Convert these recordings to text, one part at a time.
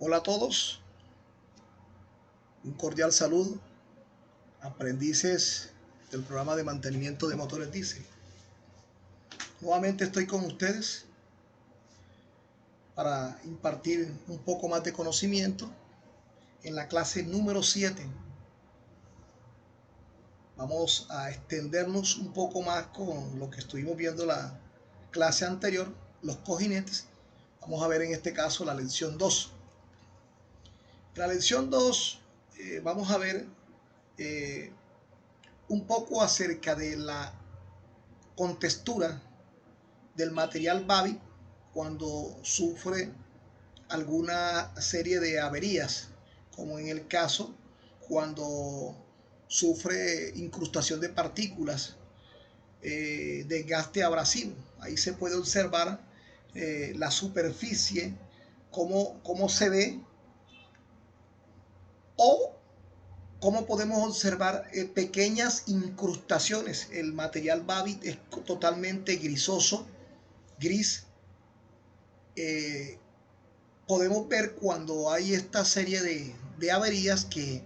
Hola a todos, un cordial saludo, aprendices del programa de mantenimiento de motores diésel. Nuevamente estoy con ustedes para impartir un poco más de conocimiento en la clase número 7. Vamos a extendernos un poco más con lo que estuvimos viendo la clase anterior, los cojinetes. Vamos a ver en este caso la lección 2. En la lección 2 vamos a ver un poco acerca de la contextura del material BABIP cuando sufre alguna serie de averías, como en el caso cuando sufre incrustación de partículas, desgaste abrasivo. Ahí se puede observar la superficie, cómo se ve, o cómo podemos observar pequeñas incrustaciones. El material BABIP es totalmente grisoso, gris. Podemos ver cuando hay esta serie de averías que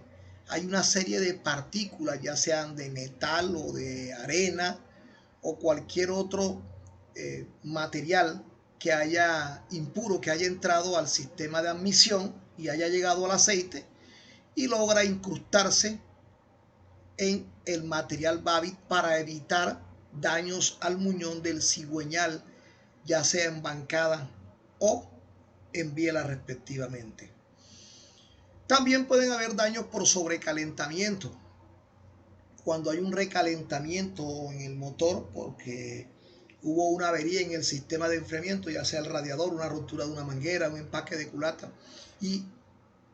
hay una serie de partículas, ya sean de metal o de arena o cualquier otro material que haya impuro, que haya entrado al sistema de admisión y haya llegado al aceite y logra incrustarse en el material BABIP para evitar daños al muñón del cigüeñal, ya sea en bancada o en biela respectivamente. También pueden haber daños por sobrecalentamiento. Cuando hay un recalentamiento en el motor porque hubo una avería en el sistema de enfriamiento, ya sea el radiador, una ruptura de una manguera, un empaque de culata, y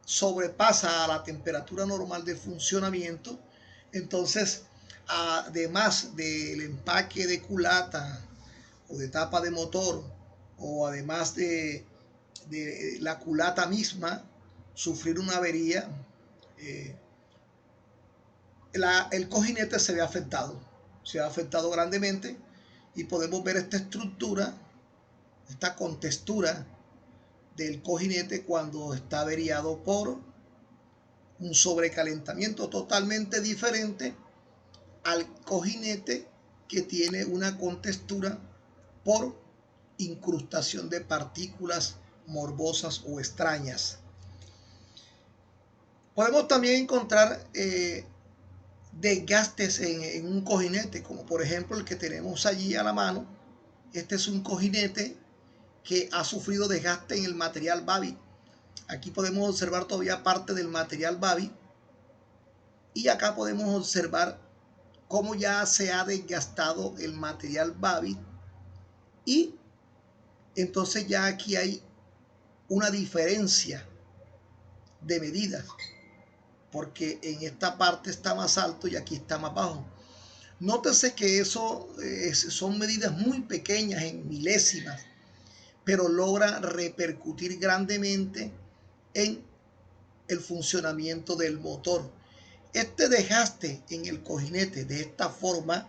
sobrepasa a la temperatura normal de funcionamiento, entonces además del empaque de culata o de tapa de motor, o además de la culata misma sufrir una avería, el cojinete se ve afectado grandemente, y podemos ver esta estructura, esta contextura del cojinete cuando está averiado por un sobrecalentamiento, totalmente diferente al cojinete que tiene una contextura por incrustación de partículas morbosas o extrañas. Podemos también encontrar desgastes en un cojinete, como por ejemplo el que tenemos allí a la mano. Este es un cojinete que ha sufrido desgaste en el material BABIP. Aquí podemos observar todavía parte del material BABIP, y acá podemos observar cómo ya se ha desgastado el material BABIP, y entonces ya aquí hay una diferencia de medidas, porque en esta parte está más alto y aquí está más bajo. Nótese que eso son medidas muy pequeñas, en milésimas, pero logra repercutir grandemente en el funcionamiento del motor. Este desgaste en el cojinete de esta forma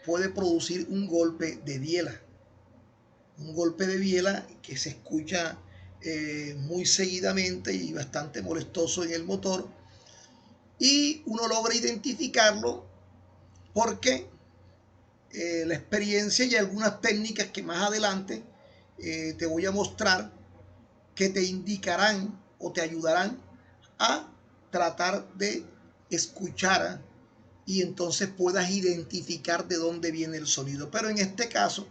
puede producir un golpe de biela. Un golpe de biela que se escucha muy seguidamente y bastante molestoso en el motor, y uno logra identificarlo porque la experiencia y algunas técnicas que más adelante te voy a mostrar, que te indicarán o te ayudarán a tratar de escuchar y entonces puedas identificar de dónde viene el sonido. Pero en este caso,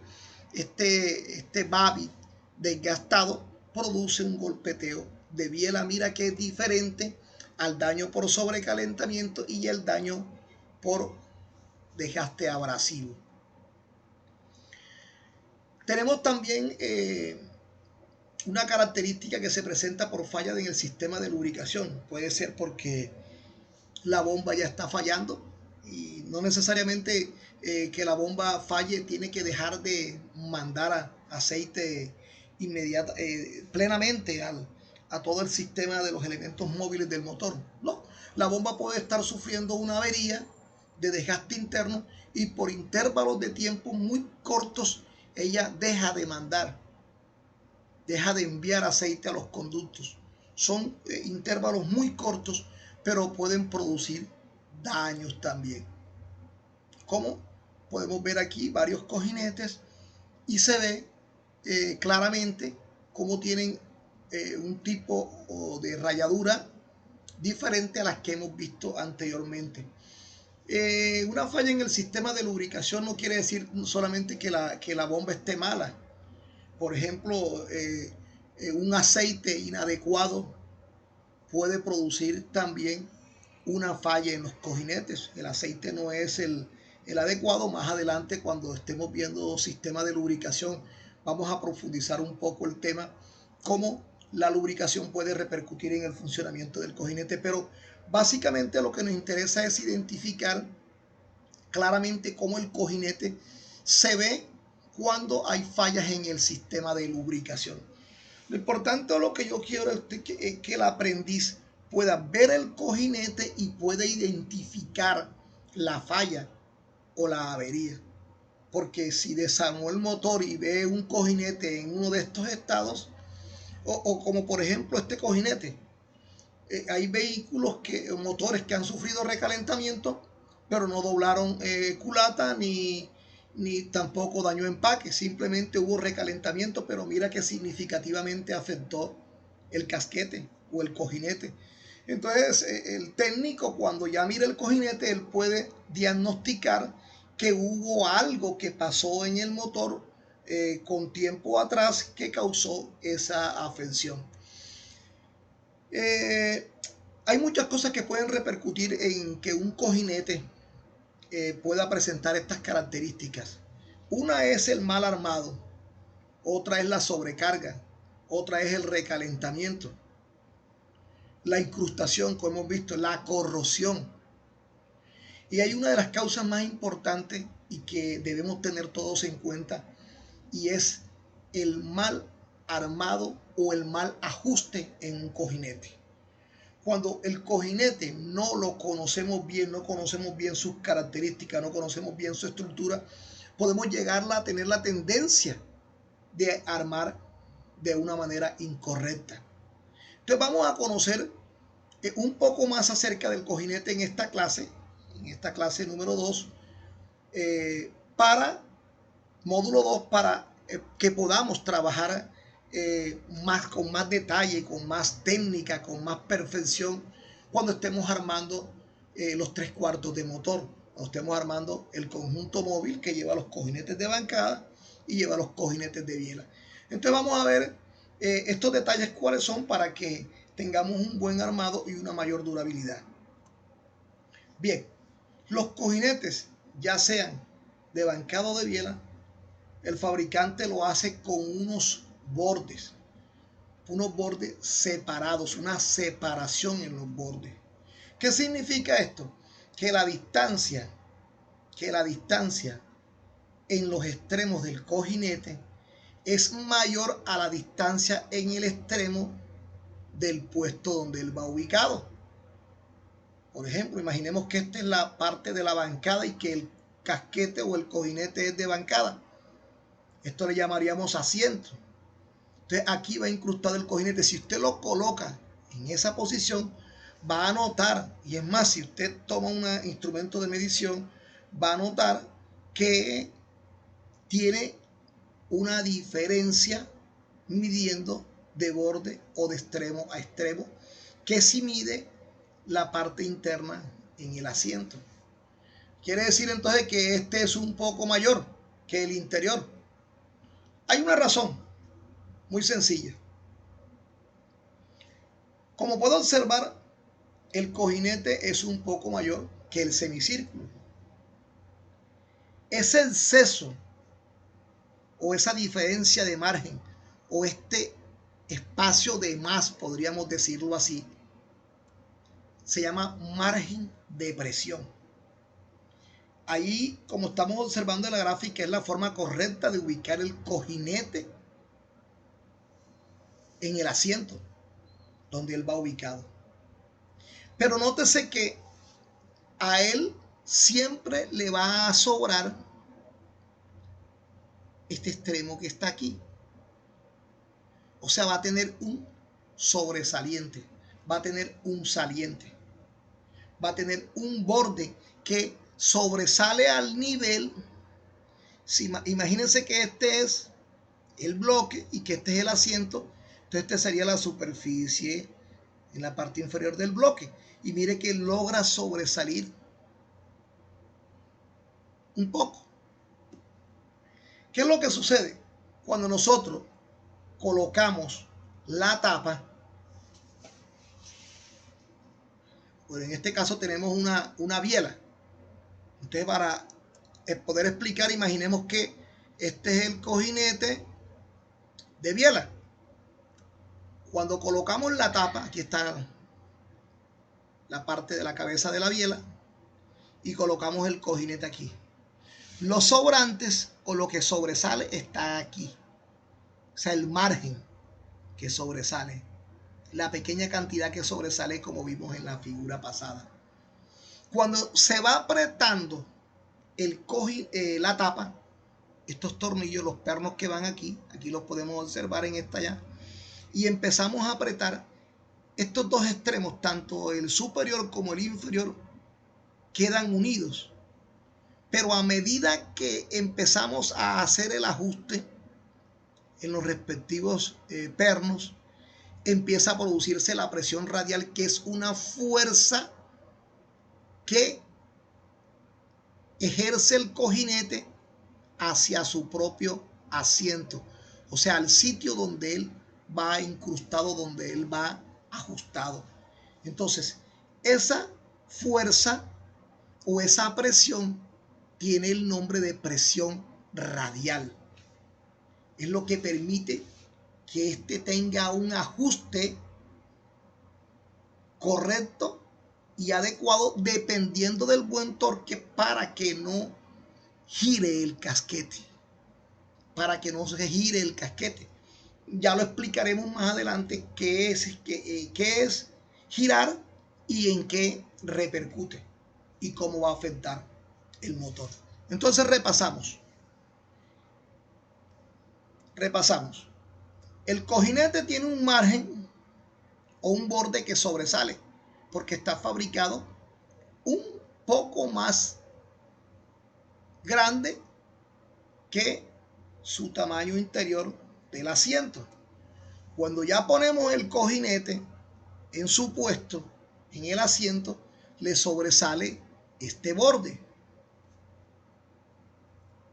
este BABIP desgastado produce un golpeteo de biela. Mira que es diferente al daño por sobrecalentamiento y el daño por desgaste abrasivo. Tenemos también una característica que se presenta por falla en el sistema de lubricación. Puede ser porque la bomba ya está fallando, y no necesariamente que la bomba falle tiene que dejar de mandar aceite plenamente a todo el sistema de los elementos móviles del motor. No, la bomba puede estar sufriendo una avería de desgaste interno, y por intervalos de tiempo muy cortos ella deja de mandar, deja de enviar aceite a los conductos. Son intervalos muy cortos, pero pueden producir daños también. Como podemos ver aquí varios cojinetes y se ve claramente cómo tienen un tipo de rayadura diferente a las que hemos visto anteriormente. Una falla en el sistema de lubricación no quiere decir solamente que la bomba esté mala. Por ejemplo, un aceite inadecuado puede producir también una falla en los cojinetes. El aceite no es el adecuado. Más adelante, cuando estemos viendo sistema de lubricación, vamos a profundizar un poco el tema, cómo la lubricación puede repercutir en el funcionamiento del cojinete. Pero básicamente lo que nos interesa es identificar claramente cómo el cojinete se ve cuando hay fallas en el sistema de lubricación. Lo importante, lo que yo quiero es que el aprendiz pueda ver el cojinete y pueda identificar la falla o la avería. Porque si desarmó el motor y ve un cojinete en uno de estos estados, o como por ejemplo este cojinete, hay vehículos, motores que han sufrido recalentamiento, pero no doblaron culata ni tampoco dañó empaque, simplemente hubo recalentamiento, pero mira que significativamente afectó el casquete o el cojinete. Entonces el técnico, cuando ya mira el cojinete, él puede diagnosticar que hubo algo que pasó en el motor con tiempo atrás que causó esa afección. Hay muchas cosas que pueden repercutir en que un cojinete pueda presentar estas características. Una es el mal armado, otra es la sobrecarga, otra es el recalentamiento, la incrustación, como hemos visto, la corrosión. Y hay una de las causas más importantes y que debemos tener todos en cuenta, y es el mal armado o el mal ajuste en un cojinete. Cuando el cojinete no lo conocemos bien, no conocemos bien sus características, no conocemos bien su estructura, podemos llegar a tener la tendencia de armar de una manera incorrecta. Entonces vamos a conocer un poco más acerca del cojinete en esta clase número 2, para módulo 2, para que podamos trabajar con más detalle, con más técnica, con más perfección cuando estemos armando los 3/4 de motor, cuando estemos armando el conjunto móvil que lleva los cojinetes de bancada y lleva los cojinetes de biela. Entonces vamos a ver estos detalles cuáles son para que tengamos un buen armado y una mayor durabilidad. Bien, los cojinetes, ya sean de bancada o de biela, el fabricante lo hace con unos bordes separados, una separación en los bordes. ¿Qué significa esto? Que la distancia en los extremos del cojinete es mayor a la distancia en el extremo del puesto donde él va ubicado. Por ejemplo, imaginemos que esta es la parte de la bancada y que el casquete o el cojinete es de bancada. Esto le llamaríamos asiento. Entonces aquí va incrustado el cojinete. Si usted lo coloca en esa posición, va a notar, y es más, si usted toma un instrumento de medición, va a notar que tiene una diferencia midiendo de borde o de extremo a extremo, que si mide la parte interna en el asiento. Quiere decir entonces que este es un poco mayor que el interior. Hay una razón muy sencilla. Como puedo observar, el cojinete es un poco mayor que el semicírculo. Ese exceso o esa diferencia de margen o este espacio de más, podríamos decirlo así, se llama margen de presión. Ahí, como estamos observando en la gráfica, es la forma correcta de ubicar el cojinete en el asiento donde él va ubicado. Pero nótese que a él siempre le va a sobrar este extremo que está aquí. O sea, va a tener un sobresaliente, va a tener un saliente, va a tener un borde que sobresale al nivel. Si, imagínense que este es el bloque y que este es el asiento, entonces esta sería la superficie en la parte inferior del bloque. Y mire que logra sobresalir un poco. ¿Qué es lo que sucede? Cuando nosotros colocamos la tapa, pues en este caso tenemos una biela. Entonces, para poder explicar, imaginemos que este es el cojinete de biela. Cuando colocamos la tapa, aquí está la parte de la cabeza de la biela, y colocamos el cojinete aquí. Los sobrantes o lo que sobresale está aquí. O sea, el margen que sobresale. La pequeña cantidad que sobresale, como vimos en la figura pasada. Cuando se va apretando la tapa, estos tornillos, los pernos que van aquí los podemos observar en esta ya, y empezamos a apretar estos dos extremos, tanto el superior como el inferior, quedan unidos. Pero a medida que empezamos a hacer el ajuste en los respectivos pernos, empieza a producirse la presión radial, que es una fuerza que ejerce el cojinete hacia su propio asiento, o sea, al sitio donde él va incrustado, donde él va ajustado. Entonces, esa fuerza o esa presión tiene el nombre de presión radial. Es lo que permite que éste tenga un ajuste correcto y adecuado dependiendo del buen torque, para que no gire el casquete. Para que no se gire el casquete. Ya lo explicaremos más adelante qué es girar y en qué repercute y cómo va a afectar el motor. Entonces repasamos. El cojinete tiene un margen o un borde que sobresale porque está fabricado un poco más grande que su tamaño interior del asiento. Cuando ya ponemos el cojinete en su puesto, en el asiento, le sobresale este borde.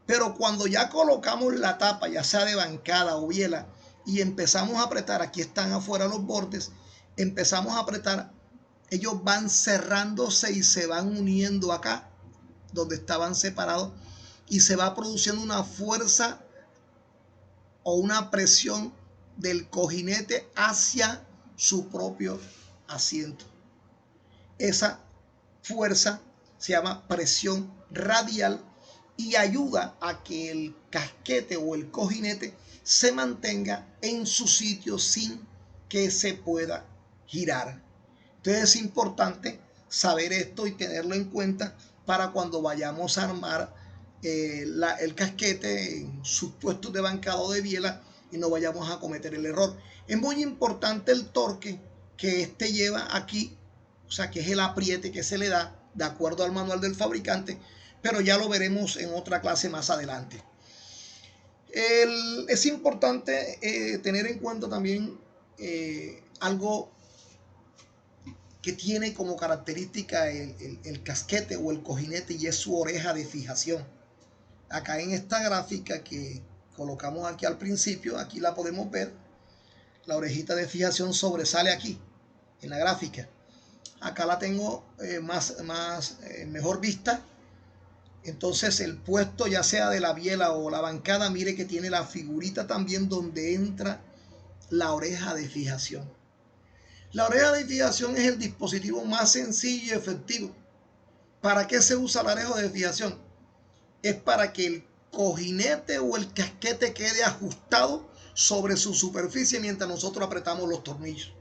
Pero cuando ya colocamos la tapa, ya sea de bancada o biela, y empezamos a apretar, aquí están afuera los bordes, empezamos a apretar, ellos van cerrándose y se van uniendo acá, donde estaban separados, y se va produciendo una fuerza o una presión del cojinete hacia su propio asiento. Esa fuerza se llama presión radial y ayuda a que el casquete o el cojinete se mantenga en su sitio sin que se pueda girar. Entonces es importante saber esto y tenerlo en cuenta para cuando vayamos a armar el casquete en sus puestos de bancado de biela y no vayamos a cometer el error. Es muy importante el torque que este lleva aquí, o sea, que es el apriete que se le da de acuerdo al manual del fabricante, pero ya lo veremos en otra clase más adelante. Es importante tener en cuenta también algo que tiene como característica el casquete o el cojinete, y es su oreja de fijación. Acá en esta gráfica que colocamos aquí al principio, aquí la podemos ver, la orejita de fijación sobresale aquí en la gráfica. Acá la tengo mejor vista. Entonces el puesto, ya sea de la biela o la bancada, mire que tiene la figurita también donde entra la oreja de fijación. La oreja de fijación es el dispositivo más sencillo y efectivo. ¿Para qué se usa la oreja de fijación? Es para que el cojinete o el casquete quede ajustado sobre su superficie mientras nosotros apretamos los tornillos.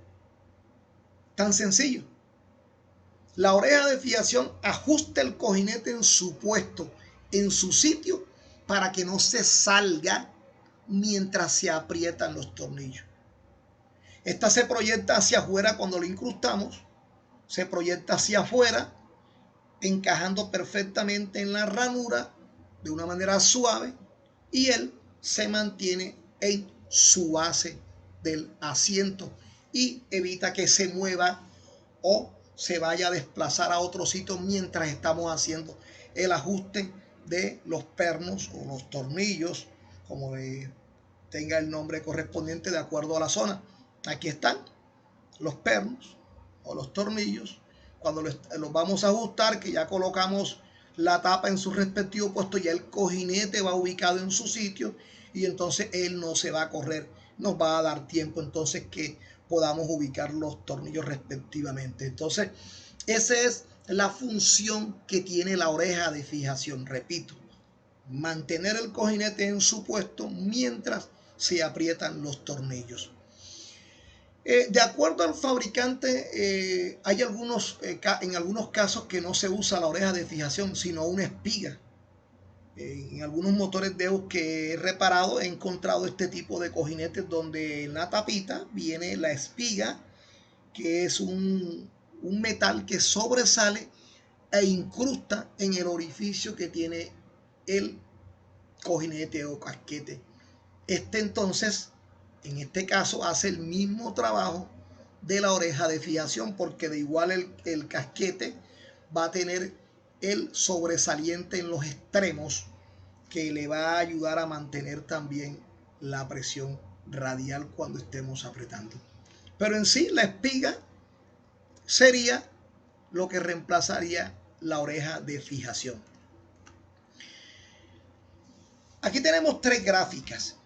Tan sencillo. La oreja de fijación ajusta el cojinete en su puesto, en su sitio, para que no se salga mientras se aprietan los tornillos. Esta se proyecta hacia afuera cuando lo incrustamos, se proyecta hacia afuera, encajando perfectamente en la ranura de una manera suave, y él se mantiene en su base del asiento y evita que se mueva o se vaya a desplazar a otro sitio mientras estamos haciendo el ajuste de los pernos o los tornillos, como tenga el nombre correspondiente de acuerdo a la zona. Aquí están los pernos o los tornillos. Cuando los vamos a ajustar, que ya colocamos la tapa en su respectivo puesto, ya el cojinete va ubicado en su sitio y entonces él no se va a correr. Nos va a dar tiempo entonces que podamos ubicar los tornillos respectivamente. Entonces, esa es la función que tiene la oreja de fijación. Repito, mantener el cojinete en su puesto mientras se aprietan los tornillos. De acuerdo al fabricante, hay en algunos casos que no se usa la oreja de fijación, sino una espiga. En algunos motores Deus que he reparado he encontrado este tipo de cojinetes donde en la tapita viene la espiga, que es un metal que sobresale e incrusta en el orificio que tiene el cojinete o casquete. Entonces, en este caso, hace el mismo trabajo de la oreja de fijación, porque de igual el casquete va a tener el sobresaliente en los extremos que le va a ayudar a mantener también la presión radial cuando estemos apretando. Pero en sí, la espiga sería lo que reemplazaría la oreja de fijación. Aquí tenemos tres gráficas.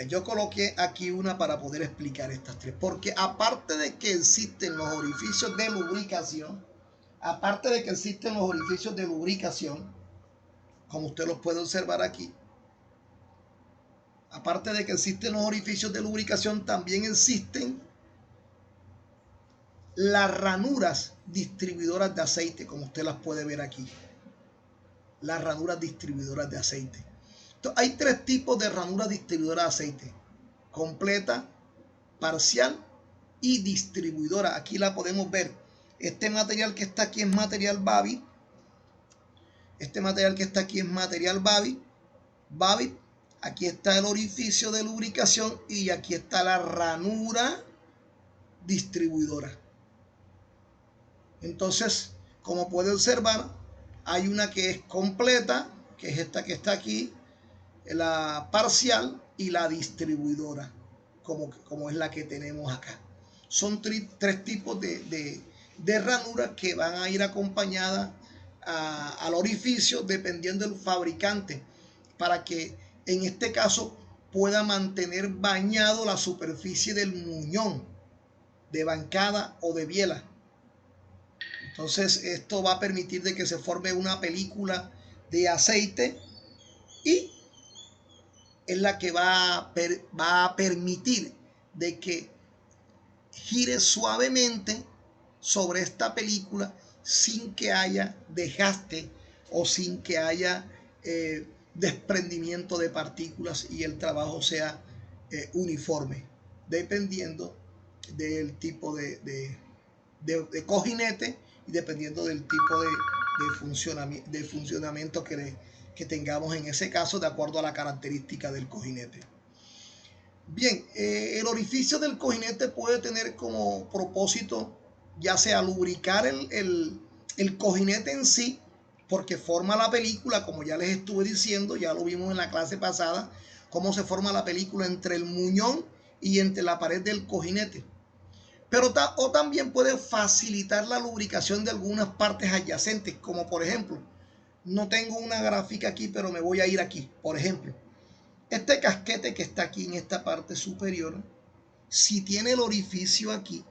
Yo coloqué aquí una para poder explicar estas tres, porque aparte de que existen los orificios de lubricación, como usted los puede observar aquí, aparte de que existen los orificios de lubricación, también existen las ranuras distribuidoras de aceite, como usted las puede ver aquí. Las ranuras distribuidoras de aceite. Entonces, hay tres tipos de ranuras distribuidoras de aceite: completa, parcial y distribuidora. Aquí la podemos ver. Este material que está aquí es material Babbitt. Aquí está el orificio de lubricación y aquí está la ranura distribuidora. Entonces, como puede observar, hay una que es completa, que es esta que está aquí, la parcial y la distribuidora, como es la que tenemos acá. Son tres tipos de ranuras que van a ir acompañadas al orificio dependiendo del fabricante, para que en este caso pueda mantener bañado la superficie del muñón de bancada o de biela. Entonces esto va a permitir de que se forme una película de aceite y es la que va a permitir de que gire suavemente sobre esta película sin que haya desgaste o sin que haya desprendimiento de partículas y el trabajo sea uniforme, dependiendo del tipo de cojinete y dependiendo del tipo de funcionamiento que tengamos en ese caso, de acuerdo a la característica del cojinete. Bien, el orificio del cojinete puede tener como propósito ya sea lubricar el cojinete en sí, porque forma la película, como ya les estuve diciendo, ya lo vimos en la clase pasada, cómo se forma la película entre el muñón y entre la pared del cojinete. Pero o también puede facilitar la lubricación de algunas partes adyacentes, como por ejemplo, no tengo una gráfica aquí, pero me voy a ir aquí. Por ejemplo, este casquete que está aquí en esta parte superior, si tiene el orificio aquí,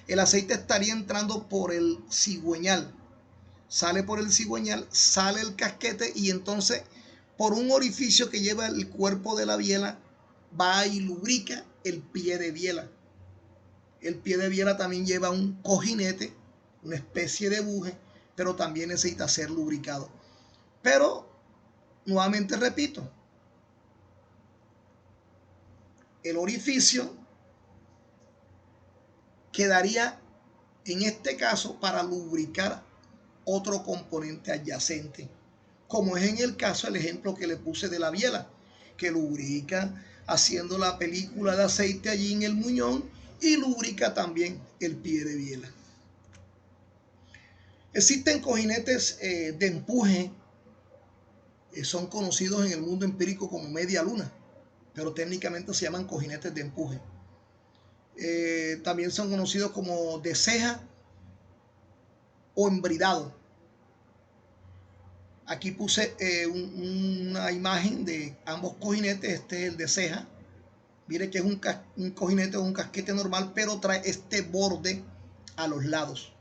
el aceite estaría entrando por el cigüeñal. Sale por el cigüeñal, sale el casquete y entonces por un orificio que lleva el cuerpo de la biela va y lubrica el pie de biela. El pie de biela también lleva un cojinete, una especie de buje, pero también necesita ser lubricado. Pero, nuevamente repito, el orificio quedaría en este caso para lubricar otro componente adyacente, como es en el caso, el ejemplo que le puse de la biela, que lubrica haciendo la película de aceite allí en el muñón y lubrica también el pie de biela. Existen cojinetes de empuje, son conocidos en el mundo empírico como media luna, pero técnicamente se llaman cojinetes de empuje. También son conocidos como de ceja o embridado. Aquí puse una imagen de ambos cojinetes. Este es el de ceja. Mire que es un cojinete o un casquete normal, pero trae este borde a los lados.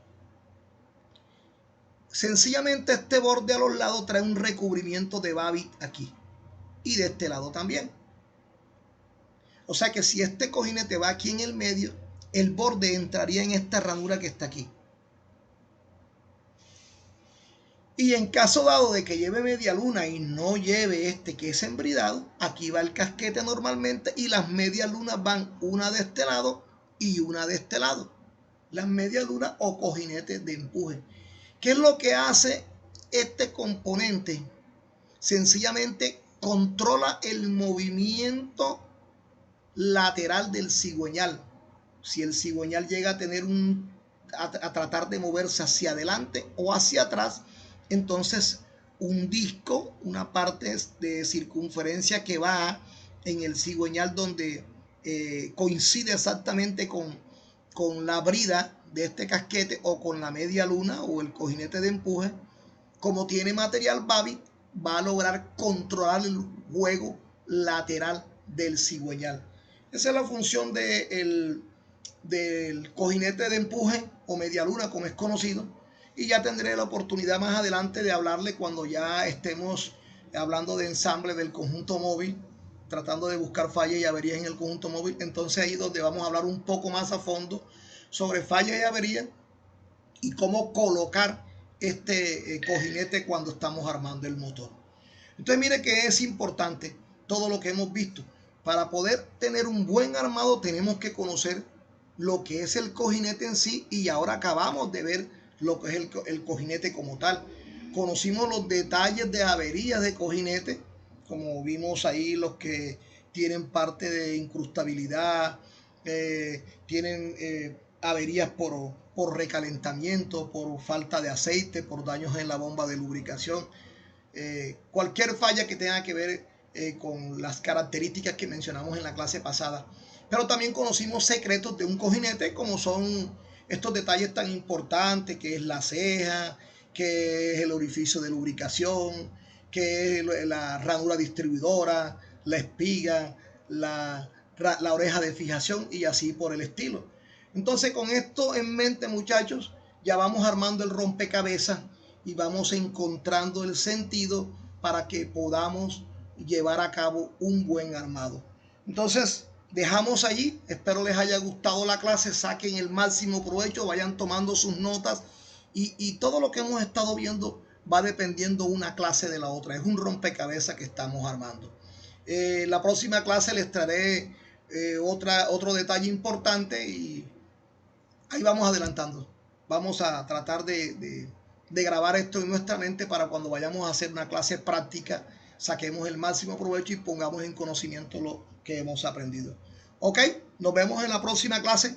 Sencillamente este borde a los lados trae un recubrimiento de babit aquí y de este lado también. O sea que si este cojinete va aquí en el medio, el borde entraría en esta ranura que está aquí. Y en caso dado de que lleve media luna y no lleve este que es embridado, aquí va el casquete normalmente y las medias lunas van una de este lado y una de este lado. Las medias lunas o cojinetes de empuje. ¿Qué es lo que hace este componente? Sencillamente controla el movimiento lateral del cigüeñal. Si el cigüeñal llega a tener a tratar de moverse hacia adelante o hacia atrás, entonces un disco, una parte de circunferencia que va en el cigüeñal donde coincide exactamente con la brida de este casquete o con la media luna o el cojinete de empuje, como tiene material babit, va a lograr controlar el juego lateral del cigüeñal. Esa es la función del cojinete de empuje o media luna, como es conocido, y ya tendré la oportunidad más adelante de hablarle cuando ya estemos hablando de ensamble del conjunto móvil, tratando de buscar fallas y averías en el conjunto móvil. Entonces ahí es donde vamos a hablar un poco más a fondo sobre fallas y averías y cómo colocar este cojinete cuando estamos armando el motor. Entonces mire que es importante todo lo que hemos visto. Para poder tener un buen armado tenemos que conocer lo que es el cojinete en sí, y ahora acabamos de ver lo que es el cojinete como tal. Conocimos los detalles de averías de cojinete, como vimos ahí, los que tienen parte de incrustabilidad, tienen averías por recalentamiento, por falta de aceite, por daños en la bomba de lubricación. Cualquier falla que tenga que ver con las características que mencionamos en la clase pasada. Pero también conocimos secretos de un cojinete, como son estos detalles tan importantes, que es la ceja, que es el orificio de lubricación, que es la ranura distribuidora, la espiga, la oreja de fijación y así por el estilo. Entonces, con esto en mente, muchachos, ya vamos armando el rompecabezas y vamos encontrando el sentido para que podamos llevar a cabo un buen armado. Entonces, dejamos allí. Espero les haya gustado la clase, saquen el máximo provecho, vayan tomando sus notas y todo lo que hemos estado viendo va dependiendo una clase de la otra. Es un rompecabezas que estamos armando. La próxima clase les traeré otro detalle importante y ahí vamos adelantando. Vamos a tratar de grabar esto en nuestra mente para cuando vayamos a hacer una clase práctica saquemos el máximo provecho y pongamos en conocimiento lo que hemos aprendido. Ok, nos vemos en la próxima clase.